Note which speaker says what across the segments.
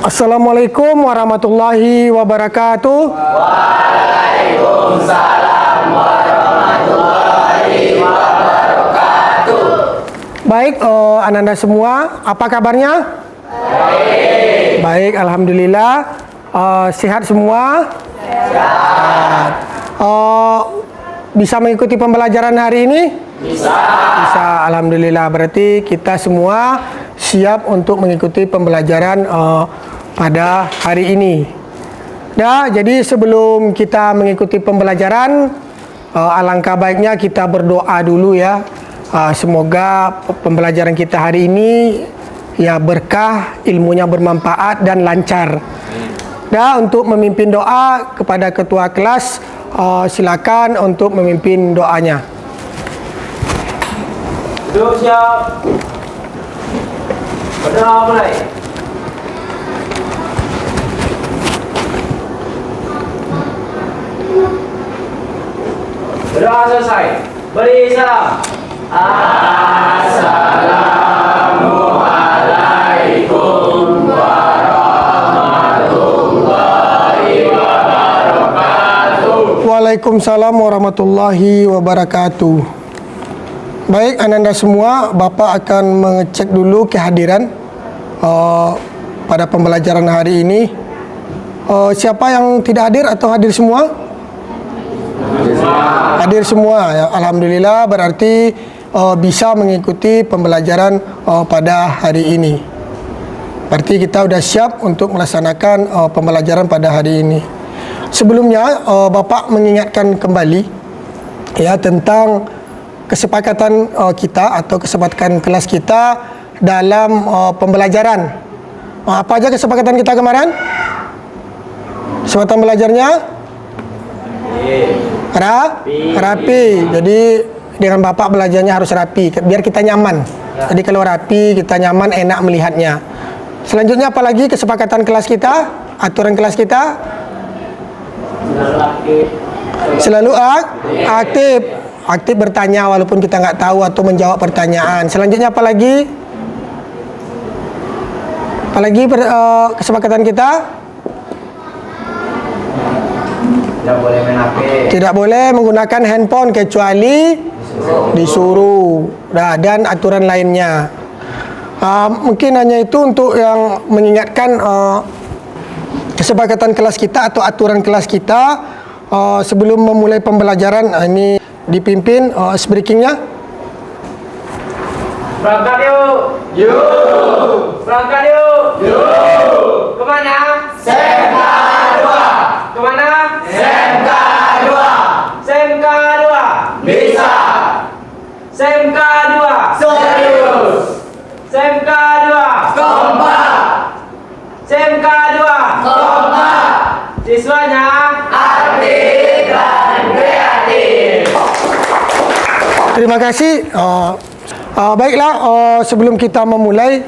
Speaker 1: Assalamualaikum warahmatullahi wabarakatuh.
Speaker 2: Waalaikumsalam warahmatullahi wabarakatuh.
Speaker 1: Baik, Ananda semua, apa kabarnya?
Speaker 2: Baik.
Speaker 1: Baik, alhamdulillah. Sehat semua?
Speaker 2: Sehat.
Speaker 1: Bisa mengikuti pembelajaran hari ini?
Speaker 2: Bisa.
Speaker 1: Bisa, alhamdulillah. Berarti kita semua siap untuk mengikuti pembelajaran pada hari ini. Nah, jadi sebelum kita mengikuti pembelajaran, alangkah baiknya kita berdoa dulu ya. Semoga pembelajaran kita hari ini ya berkah, ilmunya bermanfaat dan lancar. Nah, untuk memimpin doa kepada ketua kelas, silakan untuk memimpin doanya.
Speaker 2: Duduk siap. Berdoa mulai. Berdoa selesai. Beri salam. Assalamualaikum warahmatullahi wabarakatuh.
Speaker 1: Waalaikumsalam warahmatullahi wabarakatuh. Baik, Ananda semua, Bapak akan mengecek dulu kehadiran pada pembelajaran hari ini. Siapa yang tidak hadir atau hadir semua? Hadir semua ya. Alhamdulillah, berarti bisa mengikuti pembelajaran pada hari ini. Berarti kita sudah siap untuk melaksanakan pembelajaran pada hari ini. Sebelumnya Bapak mengingatkan kembali ya tentang kesepakatan kita atau kesepakatan kelas kita dalam pembelajaran. Apa aja kesepakatan kita kemarin? Kesepakatan belajarnya? Rapi. Jadi dengan Bapak belajarnya harus rapi biar kita nyaman. Jadi kalau rapi, kita nyaman, enak melihatnya. Selanjutnya apalagi kesepakatan kelas kita? Aturan kelas kita? Selalu aktif. Aktif bertanya walaupun kita nggak tahu atau menjawab pertanyaan. Selanjutnya apalagi? Apalagi kesepakatan kita?
Speaker 2: Tidak boleh main HP.
Speaker 1: Tidak boleh menggunakan handphone kecuali disuruh. Nah, dan aturan lainnya. Mungkin hanya itu untuk yang mengingatkan kesepakatan kelas kita atau aturan kelas kita. Sebelum memulai pembelajaran, ini dipimpin speakingnya.
Speaker 2: Berangkat yuk. Yuk. Berangkat yuk. Yuk. Kemana? SMK 2. Kemana? SMK 2. SMK 2. Bisa. SMK 2. Serius. SMK 2. Kompak. SMK 2. Kompak. Siswanya aktif dan kreatif.
Speaker 1: Terima kasih. Baiklah, sebelum kita memulai,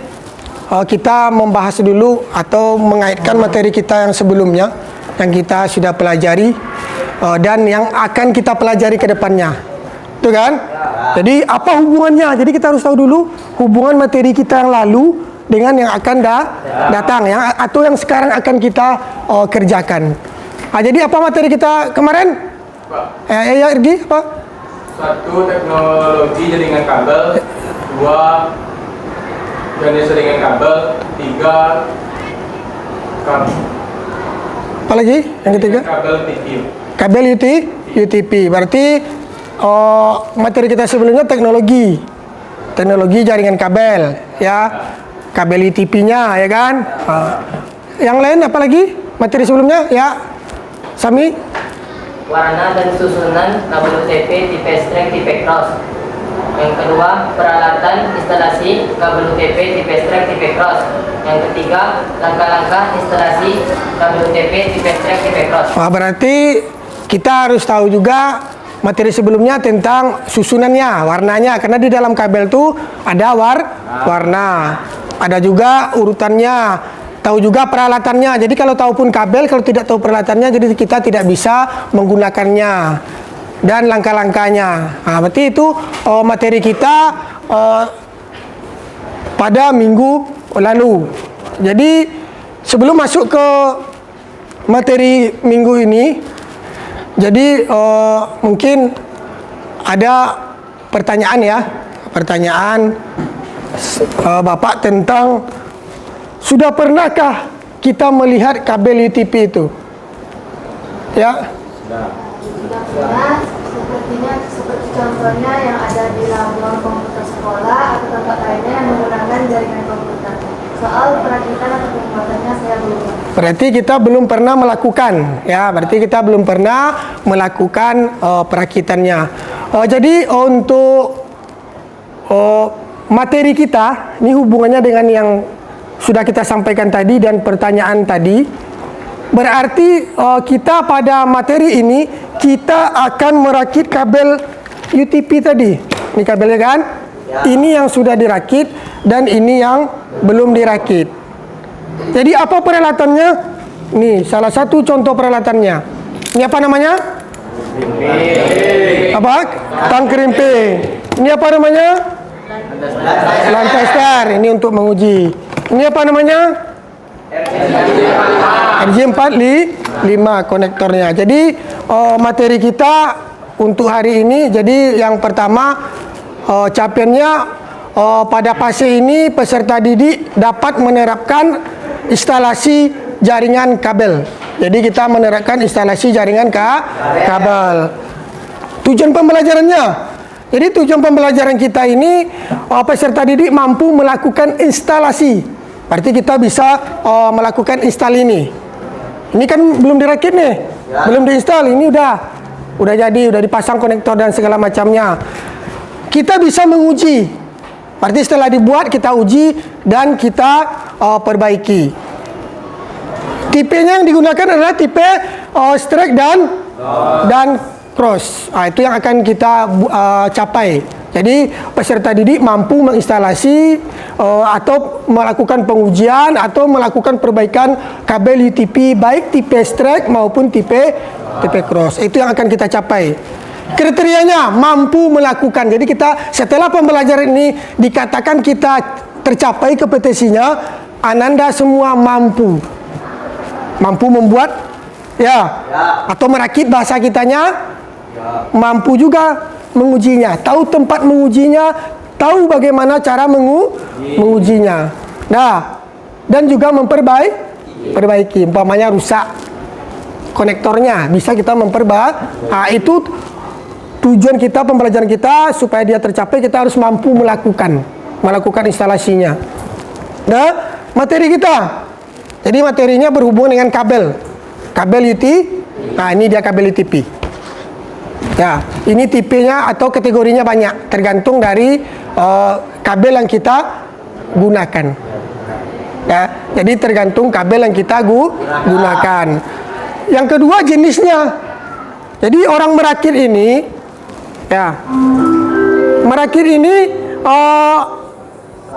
Speaker 1: kita membahas dulu atau mengaitkan materi kita yang sebelumnya, yang kita sudah pelajari dan yang akan kita pelajari ke depannya. Itu kan? Jadi apa hubungannya? Jadi kita harus tahu dulu hubungan materi kita yang lalu dengan yang akan datang atau yang sekarang akan kita kerjakan. Jadi apa materi kita kemarin? Irgi apa?
Speaker 3: 1. Teknologi jaringan kabel. 2. Jenis jaringan kabel. 3.
Speaker 1: Apa lagi? Yang ketiga?
Speaker 3: Kabel TV.
Speaker 1: Kabel UTP. Berarti materi kita sebelumnya teknologi jaringan kabel ya, kabel UTP-nya ya kan. Yang lain apa lagi materi sebelumnya ya, Sami?
Speaker 4: Warna dan susunan kabel UTP tipe streng tipe cross. Yang kedua, peralatan instalasi kabel UTP tipe streng tipe cross. Yang ketiga, langkah-langkah instalasi kabel UTP tipe streng tipe cross.
Speaker 1: Berarti kita harus tahu juga materi sebelumnya tentang susunannya, warnanya, karena di dalam kabel tuh ada warna, ada juga urutannya, tahu juga peralatannya. Jadi kalau tahu pun kabel, kalau tidak tahu peralatannya, jadi kita tidak bisa menggunakannya dan langkah-langkahnya. Berarti itu materi kita pada minggu lalu. Jadi sebelum masuk ke materi minggu ini, jadi mungkin ada pertanyaan ya, pertanyaan Bapak tentang sudah pernahkah kita melihat kabel UTP itu? Ya.
Speaker 5: Sudah pernah, seperti contohnya yang ada di ruang komputer sekolah atau tempat lainnya yang menggunakan jaringan komputer. Soal perakitan atau pembuatannya saya belum. Berarti kita belum pernah melakukan, ya. Berarti kita belum pernah melakukan perakitannya. Jadi untuk materi kita ini hubungannya dengan yang sudah kita sampaikan tadi dan pertanyaan tadi. Berarti kita pada materi ini kita akan merakit kabel UTP tadi. Ini kabelnya kan? Ya. Ini yang sudah dirakit dan ini yang belum dirakit. Jadi apa peralatannya? Nih, salah satu contoh peralatannya. Ini apa namanya? Apa? Tang kerimping. Ini apa namanya? Lancaster. Ini untuk menguji. Ini apa namanya? RJ45 konektornya. Jadi materi kita untuk hari ini, jadi yang pertama capaiannya pada fase ini peserta didik dapat menerapkan instalasi jaringan kabel. Jadi kita menerapkan instalasi jaringan kabel. Tujuan pembelajarannya, jadi tujuan pembelajaran kita ini peserta didik mampu melakukan instalasi. Berarti kita bisa melakukan install ini. Ini kan belum dirakit nih, ya. Belum diinstal. Ini udah jadi, udah dipasang konektor dan segala macamnya. Kita bisa menguji. Berarti setelah dibuat kita uji dan kita perbaiki. Tipenya yang digunakan adalah tipe strike dan cross. Itu yang akan kita capai. Jadi peserta didik mampu menginstalasi atau melakukan pengujian atau melakukan perbaikan kabel UTP baik tipe strike maupun tipe cross. Itu yang akan kita capai. Kriterianya mampu melakukan. Jadi kita setelah pembelajaran ini dikatakan kita tercapai kompetensinya, Ananda semua mampu membuat ya. Atau merakit bahasa kitanya, mampu juga mengujinya, tahu tempat mengujinya, tahu bagaimana cara mengujinya. Nah, dan juga memperbaiki. Umpamanya rusak konektornya, bisa kita memperbaiki. Itu tujuan kita, pembelajaran kita, supaya dia tercapai kita harus mampu melakukan instalasinya. Nah, materi kita. Jadi materinya berhubungan dengan kabel UTP. Nah, ini dia kabel UTP. Ya, ini tipenya atau kategorinya banyak, tergantung dari kabel yang kita gunakan. Ya, jadi tergantung kabel yang kita gunakan. Yang kedua jenisnya. Jadi orang merakit ini, ya, merakit ini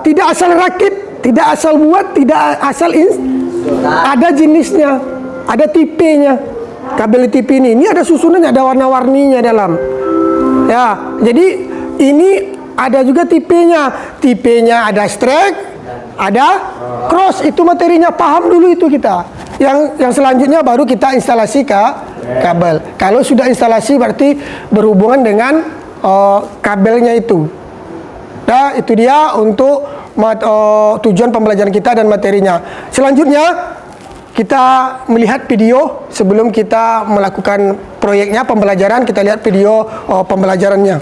Speaker 5: tidak asal rakit, tidak asal buat, tidak asal ada jenisnya, ada tipenya. Kabel UTP ini ada susunannya, ada warna-warninya dalam. Ya, jadi ini ada juga tipenya. Tipenya ada strike, ada cross. Itu materinya, paham dulu itu kita. Yang selanjutnya baru kita instalasi kabel. Kalau sudah instalasi berarti berhubungan dengan kabelnya itu. Nah, itu dia untuk tujuan pembelajaran kita dan materinya. Selanjutnya kita melihat video sebelum kita melakukan proyeknya, pembelajaran. Kita lihat video pembelajarannya.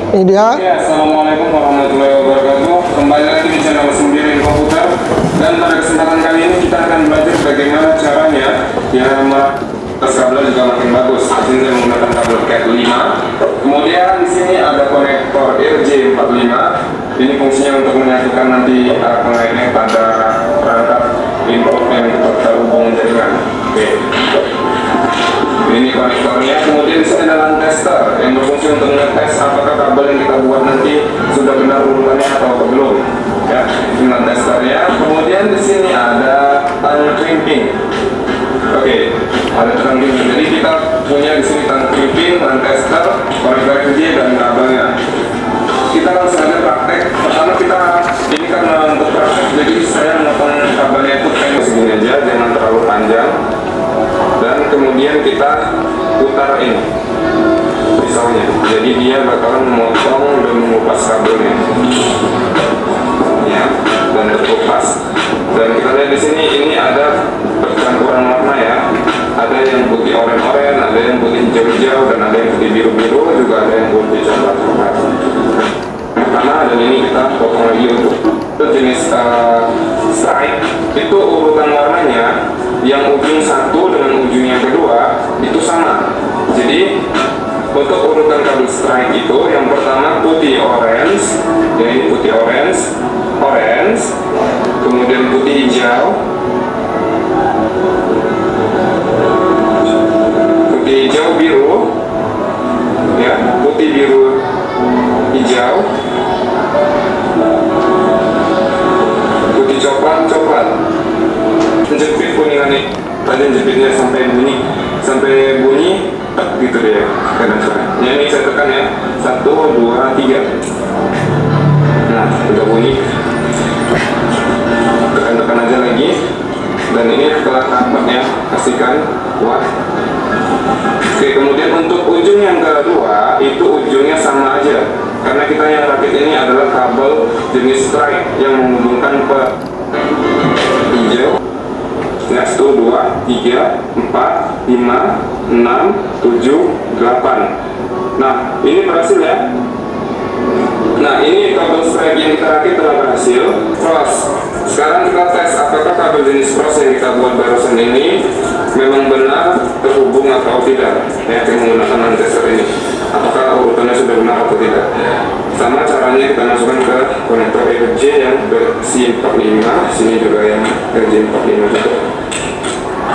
Speaker 5: Ini dia.
Speaker 6: Ya, Assalamualaikum warahmatullahi wabarakatuh. Kembali lagi di channel Sembilan Komputer. Dan pada kesempatan kali ini kita akan belajar bagaimana caranya biar kabel juga makin bagus. Hasilnya menggunakan kabel Cat 5. Kemudian di sini ada konektor RJ45. Ini fungsinya untuk menyatukan nanti pengairnya pada perangkat input yang terhubung jaringan. Oke. Ini konektornya. Kemudian di sini ada tester yang berfungsi untuk mengetes apakah kabel yang kita buat nanti sudah benar urutannya atau belum. Ya, ini testernya. Kemudian di sini ada tang crimping. Oke, ada tang crimping. Jadi kita punya di sini tang crimping, tester, konektor RJ dan kabelnya. Kita langsung saja praktek. Pertama kita ini kan untuk praktek, jadi saya memotong kabelnya panjang, dan kemudian kita putar ini pisaunya, jadi dia bakalan memotong dan mengupas kabelnya ya, dan terkupas. Dan kita lihat di sini ini ada percampuran warna ya, ada yang putih oranye, ada yang putih hijau-hijau, dan ada yang putih biru-biru, juga ada yang putih coklat-coklat. Karena dan ini kita potong lagi untuk jenis strike. Itu urutan warnanya, yang ujung satu dengan ujung yang kedua itu sama. Jadi untuk urutan kabel strike itu, yang pertama putih orange, jadi putih orange, kemudian putih hijau, biru, ya, putih biru hijau, putih coklat. Jepit kuningan nih, tadi jepitnya sampai bunyi gitu deh kanan sore. Ini saya tekan ya, 1, 2, 3. Nah, udah bunyi. Tekan aja lagi. Dan ini setelah rapat ya, pastikan kuat. Oke, kemudian untuk ujung yang kedua itu ujungnya sama aja, karena kita yang rakit ini adalah kabel jenis strike yang menghubungkan ke hijau. Ya, 1, 2, 3, 4, 5, 6, 7, 8. Nah, ini berhasil ya. Nah, ini kabel strike yang kita rakit telah berhasil. Cross. Sekarang kita tes apakah kabel jenis cross yang kita buat barusan ini memang benar terhubung atau tidak ya, dengan menggunakan tester ini. Apakah urutannya sudah benar atau tidak. Sama caranya kita masukkan ke konektor RJ yang versi 45, sini juga yang RJ 45 juga.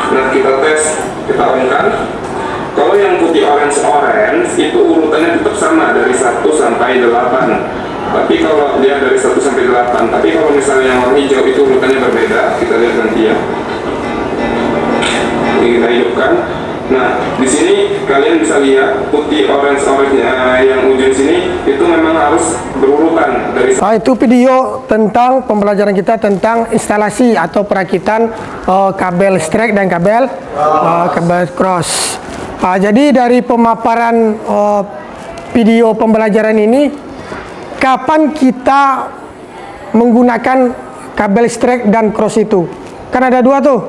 Speaker 6: Nah, kita tes, kita on-kan. Kalau yang putih orange itu urutannya tetap sama dari 1 sampai 8. Tapi kalau dia dari 1 sampai 8, tapi kalau misalnya yang warna hijau itu urutannya berbeda, kita lihat nanti ya. Ini kita hidupkan. Nah, di sini kalian bisa lihat putih orange-nya yang ujung sini itu memang harus berurutan dari.
Speaker 5: Itu video tentang pembelajaran kita tentang instalasi atau perakitan kabel strike dan kabel cross. Jadi dari pemaparan video pembelajaran ini, kapan kita menggunakan kabel strike dan cross itu? Kan ada dua tuh.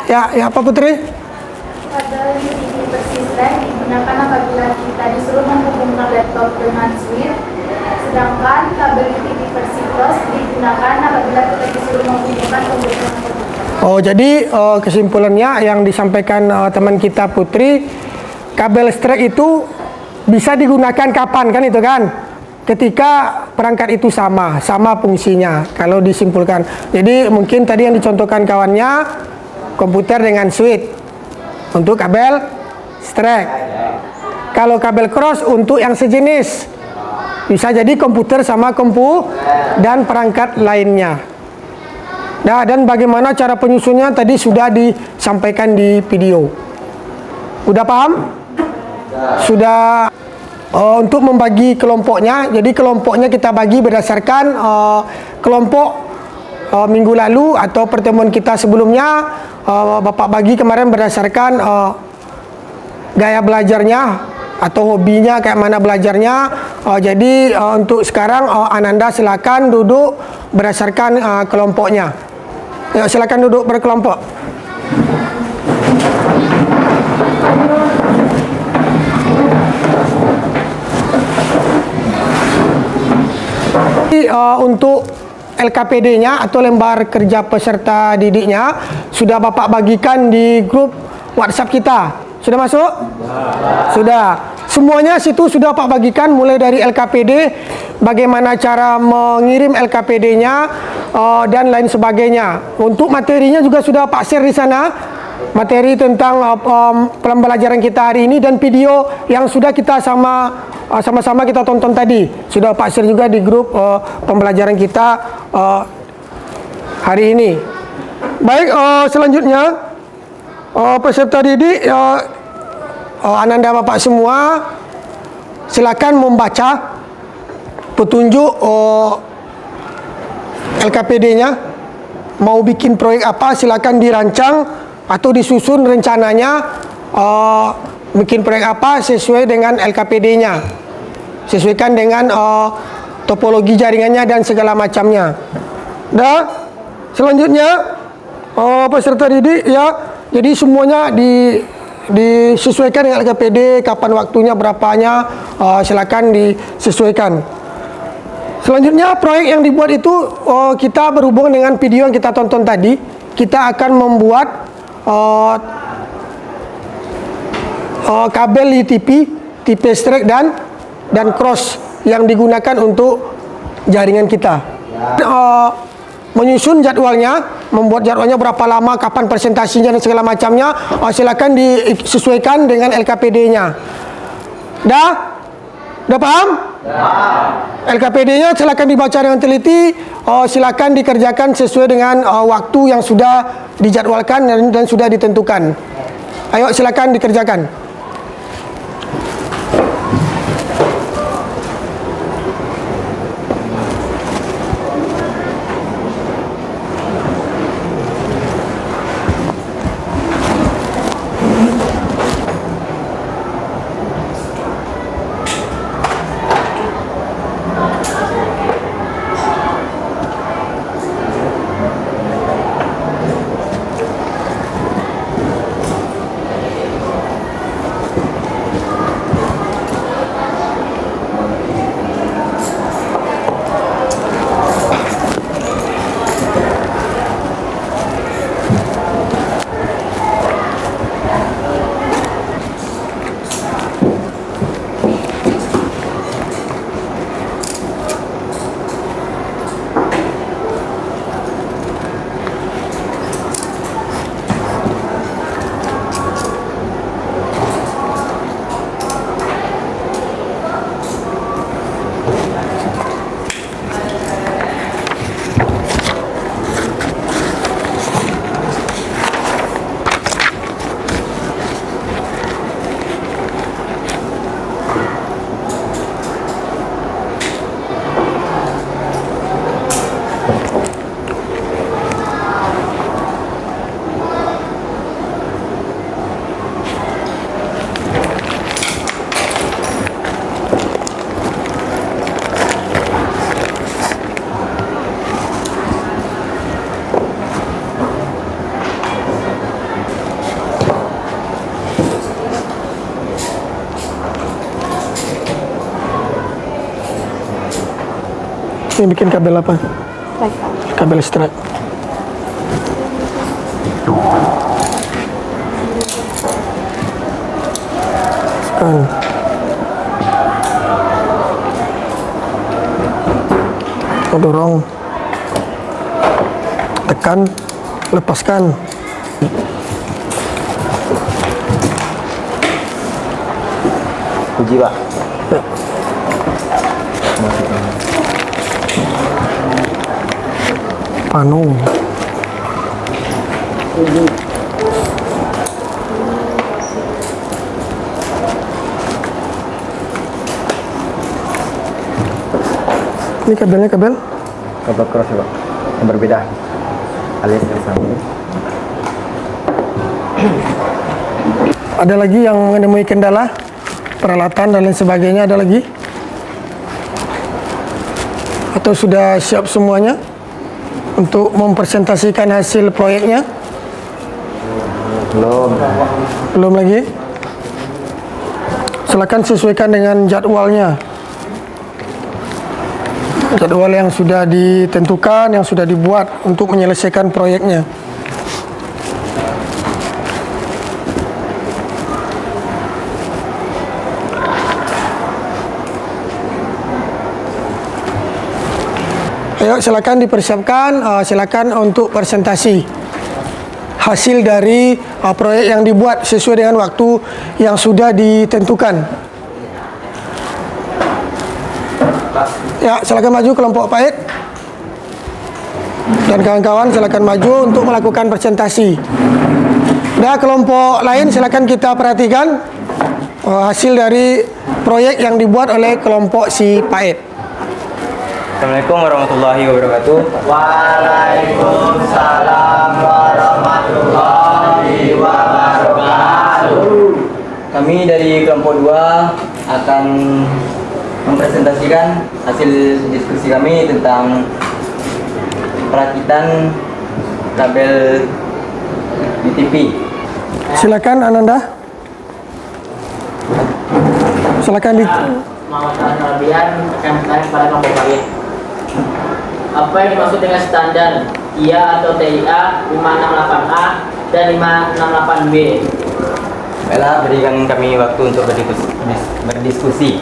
Speaker 5: Ya apa Putri?
Speaker 7: Kabel UTP versi strike digunakan apabila kita disuruh menghubungkan laptop dengan switch, sedangkan kabel UTP versi cross digunakan apabila kita disuruh menghubungkan komputer dengan komputer.
Speaker 5: Oh, jadi kesimpulannya yang disampaikan teman kita Putri, kabel strike itu bisa digunakan kapan, kan itu kan? Ketika perangkat itu sama fungsinya, kalau disimpulkan. Jadi mungkin tadi yang dicontohkan kawannya komputer dengan switch untuk kabel strike. Kalau kabel cross untuk yang sejenis, bisa jadi komputer sama dan perangkat lainnya. Nah, dan bagaimana cara penyusunnya tadi sudah disampaikan di video. Udah paham? Sudah. Untuk membagi kelompoknya, jadi kelompoknya kita bagi berdasarkan kelompok minggu lalu atau pertemuan kita sebelumnya. Bapak bagi kemarin berdasarkan gaya belajarnya atau hobinya, kayak mana belajarnya. Jadi untuk sekarang Ananda silakan duduk berdasarkan kelompoknya. Yuk, silakan duduk berkelompok. Untuk LKPD-nya atau lembar kerja peserta didiknya sudah Bapak bagikan di grup WhatsApp kita. Sudah masuk? Sudah. Semuanya situ sudah Pak bagikan, mulai dari LKPD, bagaimana cara mengirim LKPD-nya dan lain sebagainya. Untuk materinya juga sudah Pak share di sana. Materi tentang pembelajaran kita hari ini dan video yang sudah kita sama-sama kita tonton tadi sudah Pak share juga di grup pembelajaran kita hari ini. Baik, selanjutnya peserta didik Ananda Bapak semua silakan membaca petunjuk LKPD-nya. Mau bikin proyek apa silakan dirancang
Speaker 1: atau disusun rencananya bikin proyek apa sesuai dengan LKPD-nya, sesuaikan dengan topologi jaringannya dan segala macamnya. Selanjutnya peserta didik ya, jadi semuanya disesuaikan dengan LKPD, kapan waktunya, berapanya, silakan disesuaikan. Selanjutnya proyek yang dibuat itu kita berhubung dengan video yang kita tonton tadi, kita akan membuat kabel UTP, tipe strike dan cross yang digunakan untuk jaringan kita. Menyusun jadwalnya, membuat jadwalnya berapa lama, kapan presentasinya dan segala macamnya, silakan disesuaikan dengan LKPD-nya. Dah paham? LKPD-nya silakan dibaca dengan teliti, silakan dikerjakan sesuai dengan waktu yang sudah dijadwalkan dan sudah ditentukan. Ayo silakan dikerjakan. Ini bikin kabel apa? Kabel strap. Tekan. Dorong. Tekan. Lepaskan.
Speaker 2: Puji Pak.
Speaker 1: Ya. Panu. Ini kabelnya kabel
Speaker 2: Kabel cross ya Pak. Yang berbeda. Alias yang sama.
Speaker 1: Ada lagi yang menemui kendala peralatan dan lain sebagainya, ada lagi? Atau sudah siap semuanya untuk mempresentasikan hasil proyeknya? Belum lagi? Silakan sesuaikan dengan jadwalnya. Jadwal yang sudah ditentukan, yang sudah dibuat untuk menyelesaikan proyeknya. Ayo silakan dipersiapkan, silakan untuk presentasi hasil dari proyek yang dibuat sesuai dengan waktu yang sudah ditentukan. Ya, silakan maju kelompok PAID dan kawan-kawan, silakan maju untuk melakukan presentasi. Dan kelompok lain silakan kita perhatikan hasil dari proyek yang dibuat oleh kelompok si PAID.
Speaker 2: Assalamualaikum warahmatullahi wabarakatuh. Waalaikumsalam warahmatullahi akan mempresentasikan hasil diskusi kami tentang perakitan kabel UTP.
Speaker 5: Silakan Ananda. Silakan di
Speaker 4: Muhammad Al-Arabian akan bertanya kepada kelompok lain. Apa yang dimaksud dengan standar TIA atau TIA 568A dan 568B?
Speaker 2: Baiklah, berikan kami waktu untuk berdiskusi.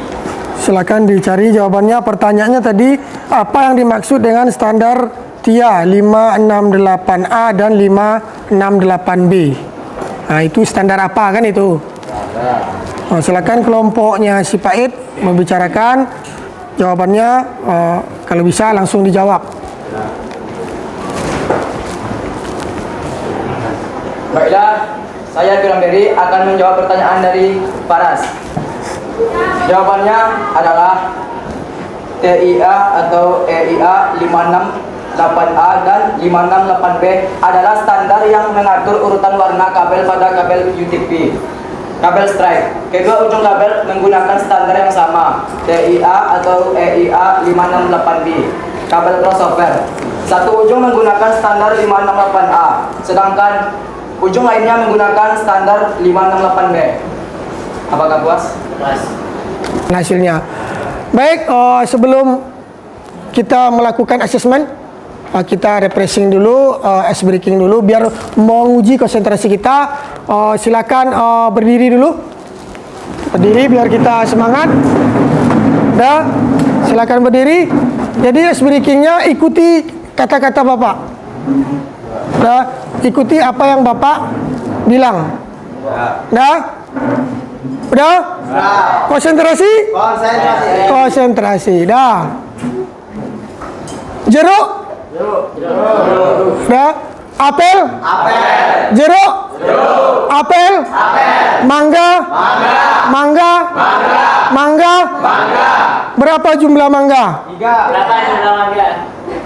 Speaker 5: Silakan dicari jawabannya. Pertanyaannya tadi, apa yang dimaksud dengan standar TIA 568A dan 568B? Nah, itu standar apa kan itu? Oh, silakan kelompoknya si Paid membicarakan jawabannya. Kalau bisa langsung dijawab.
Speaker 2: Baiklah, saya Piramberi akan menjawab pertanyaan dari Paras. Jawabannya adalah TIA atau EIA 568A dan 568B adalah standar yang mengatur urutan warna kabel pada kabel UTP. Kabel strike. Kedua ujung kabel menggunakan standar yang sama, TIA atau EIA 568B. Kabel crossover. Satu ujung menggunakan standar 568A, sedangkan ujung lainnya menggunakan standar 568B. Apakah puas?
Speaker 4: Mas.
Speaker 5: Hasilnya. Baik, sebelum kita melakukan asesmen, kita refreshing dulu, ice breaking dulu biar menguji konsentrasi kita. Silakan berdiri dulu. Berdiri biar kita semangat. Dah, silakan berdiri. Jadi ice breakingnya ikuti kata-kata Bapak. Dah, ikuti apa yang Bapak bilang. Dah? Udah? Konsentrasi? Konsentrasi. Dah. Jeruk? Dah. Apel? Jeruk? Apel? Mangga? Mangga? Berapa jumlah mangga?
Speaker 4: Berapa jumlah mangga?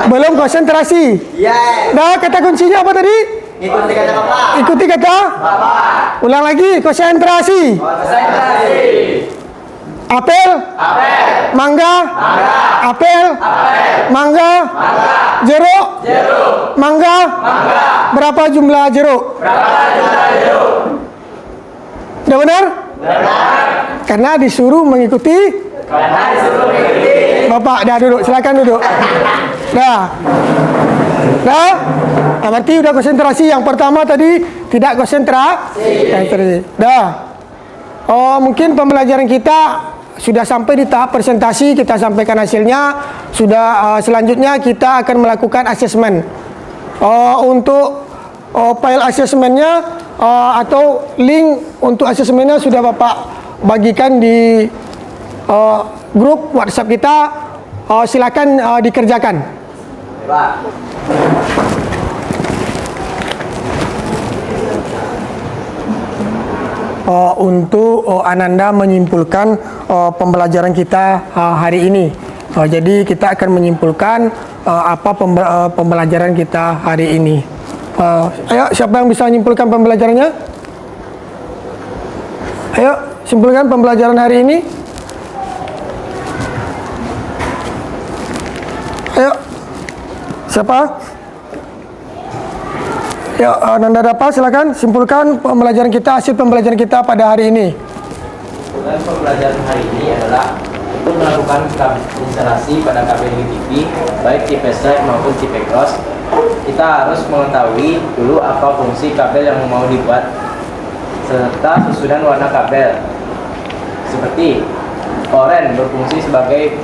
Speaker 5: Belum konsentrasi. Dah, kata kuncinya apa tadi?
Speaker 2: Ikuti kata Bapak.
Speaker 5: Ikuti kata? Ulang lagi, konsentrasi. Apel? Mangga? Apel? Mangga? Jeruk? Mangga? Berapa jumlah jeruk? Udah benar? Karena disuruh mengikuti. Bapak dah duduk, silakan duduk. Dah. Dah. Nah, berarti udah konsentrasi. Yang pertama tadi tidak konsentrasi. Dah. Oh, mungkin pembelajaran kita sudah sampai di tahap presentasi, kita sampaikan hasilnya. Sudah selanjutnya kita akan melakukan asesmen. Untuk file asesmennya atau link untuk asesmennya sudah Bapak bagikan di grup WhatsApp kita. Silakan dikerjakan.
Speaker 2: Pak.
Speaker 5: Untuk Ananda menyimpulkan pembelajaran kita hari ini. Jadi kita akan menyimpulkan apa pembelajaran kita hari ini. Ayo, siapa yang bisa menyimpulkan pembelajarannya? Ayo, simpulkan pembelajaran hari ini. Ayo, siapa? Ya, Ananda dapat, silakan simpulkan pembelajaran kita, hasil pembelajaran kita pada hari ini.
Speaker 3: Dan pembelajaran hari ini adalah untuk melakukan instalasi pada kabel UTP, baik tipe strike maupun tipe cross. Kita harus mengetahui dulu apa fungsi kabel yang mau dibuat, serta susunan warna kabel. Seperti oranye berfungsi sebagai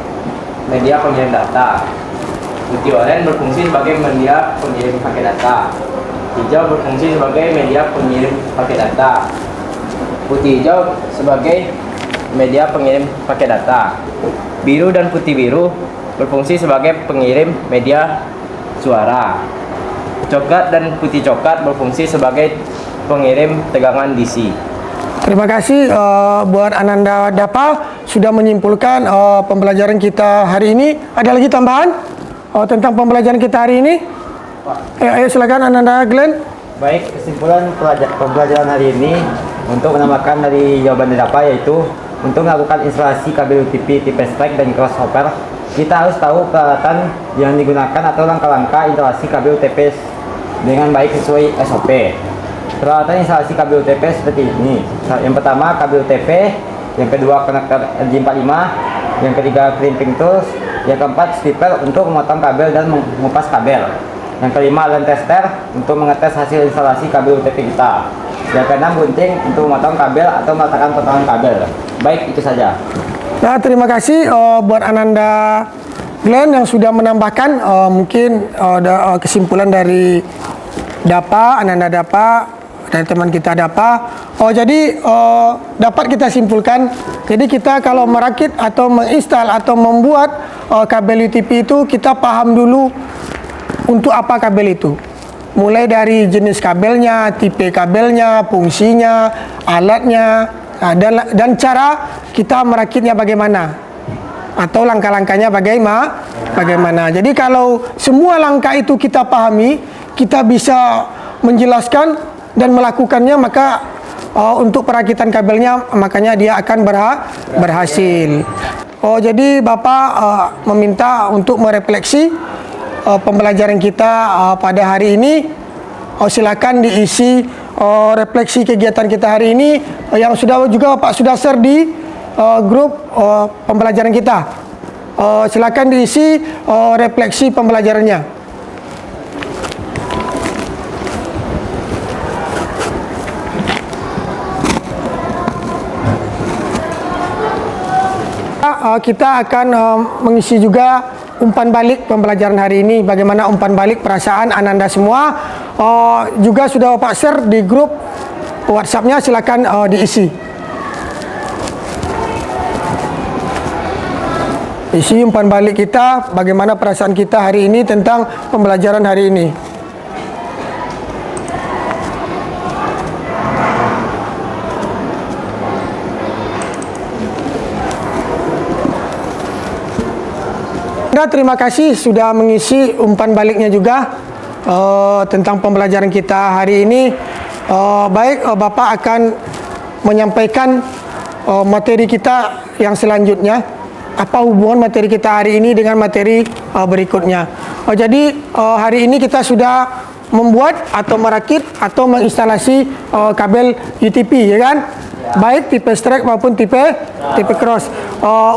Speaker 3: media pengirim data, putih oranye berfungsi sebagai media pengirim paket data, hijau berfungsi sebagai media pengirim paket data, putih hijau sebagai media pengirim paket data, biru dan putih biru berfungsi sebagai pengirim media suara, coklat dan putih coklat berfungsi sebagai pengirim tegangan DC.
Speaker 5: Terima kasih buat Ananda Dapa sudah menyimpulkan pembelajaran kita hari ini. Ada lagi tambahan tentang pembelajaran kita hari ini? Ayo silakan Ananda Glenn.
Speaker 2: Baik, kesimpulan pembelajaran hari ini untuk menambahkan dari jawaban Dapa yaitu
Speaker 8: untuk melakukan instalasi kabel UTP tipe strike dan crossover, kita harus tahu peralatan yang digunakan atau langkah-langkah instalasi kabel UTP dengan baik sesuai SOP. Peralatan instalasi kabel UTP seperti ini. Yang pertama kabel UTP, yang kedua konektor RJ45, yang ketiga crimping tools, yang keempat stripper untuk memotong kabel dan mengupas kabel, yang kelima land tester untuk mengetes hasil instalasi kabel UTP kita, yang keenam gunting untuk memotong kabel atau meletakkan potongan kabel. Baik, itu saja.
Speaker 5: Nah, terima kasih buat Ananda Glenn yang sudah menambahkan mungkin kesimpulan dari Ananda Dapa, dari teman kita Dapa. Jadi dapat kita simpulkan, jadi kita kalau merakit atau menginstal atau membuat kabel UTP itu, kita paham dulu untuk apa kabel itu. Mulai dari jenis kabelnya, tipe kabelnya, fungsinya, alatnya, dan cara kita merakitnya bagaimana, atau langkah-langkahnya bagaimana. Jadi kalau semua langkah itu kita pahami, kita bisa menjelaskan dan melakukannya, maka untuk perakitan kabelnya makanya dia akan berhasil. Jadi Bapak meminta untuk merefleksi pembelajaran kita pada hari ini. Silakan diisi refleksi kegiatan kita hari ini yang sudah juga Bapak sudah share di grup pembelajaran kita. Silakan diisi refleksi pembelajarannya. Kita akan mengisi juga umpan balik pembelajaran hari ini. Bagaimana umpan balik perasaan Ananda semua juga sudah Bapak share di grup WhatsApp-nya, silakan diisi. Isi umpan balik kita, bagaimana perasaan kita hari ini tentang pembelajaran hari ini. Terima kasih sudah mengisi umpan baliknya juga tentang pembelajaran kita hari ini. Baik, Bapak akan menyampaikan materi kita yang selanjutnya. Apa hubungan materi kita hari ini dengan materi berikutnya. Jadi hari ini kita sudah membuat atau merakit atau menginstalasi kabel UTP, ya kan? Baik tipe strike maupun tipe cross.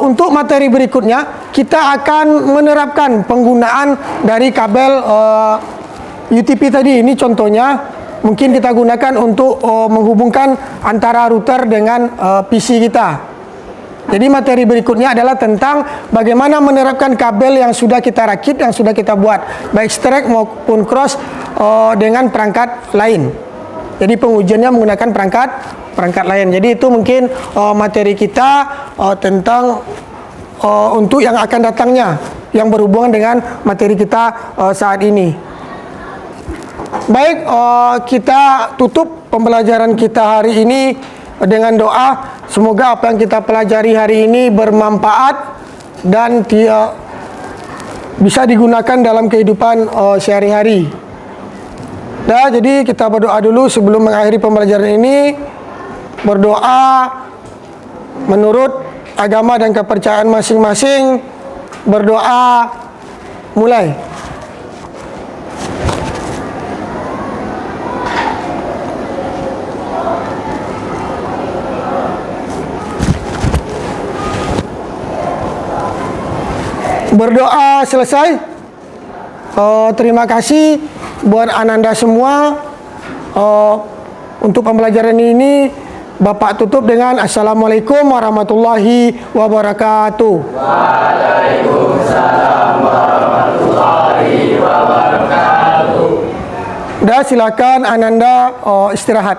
Speaker 5: Untuk materi berikutnya kita akan menerapkan penggunaan dari kabel UTP tadi. Ini contohnya mungkin kita gunakan untuk menghubungkan antara router dengan PC kita. Jadi materi berikutnya adalah tentang bagaimana menerapkan kabel yang sudah kita rakit, yang sudah kita buat, baik strike maupun cross dengan perangkat lain. Jadi pengujiannya menggunakan perangkat lain. Jadi itu mungkin materi kita tentang untuk yang akan datangnya, yang berhubungan dengan materi kita saat ini. Baik, kita tutup pembelajaran kita hari ini dengan doa. Semoga apa yang kita pelajari hari ini bermanfaat dan bisa digunakan dalam kehidupan sehari-hari. Nah, jadi kita berdoa dulu sebelum mengakhiri pembelajaran ini. Berdoa menurut agama dan kepercayaan masing-masing. Berdoa mulai. Berdoa selesai. Terima kasih buat Ananda semua. Untuk pembelajaran ini Bapak tutup dengan Assalamualaikum warahmatullahi wabarakatuh.
Speaker 2: Waalaikumsalam warahmatullahi wabarakatuh.
Speaker 5: Dah, silakan Ananda istirahat.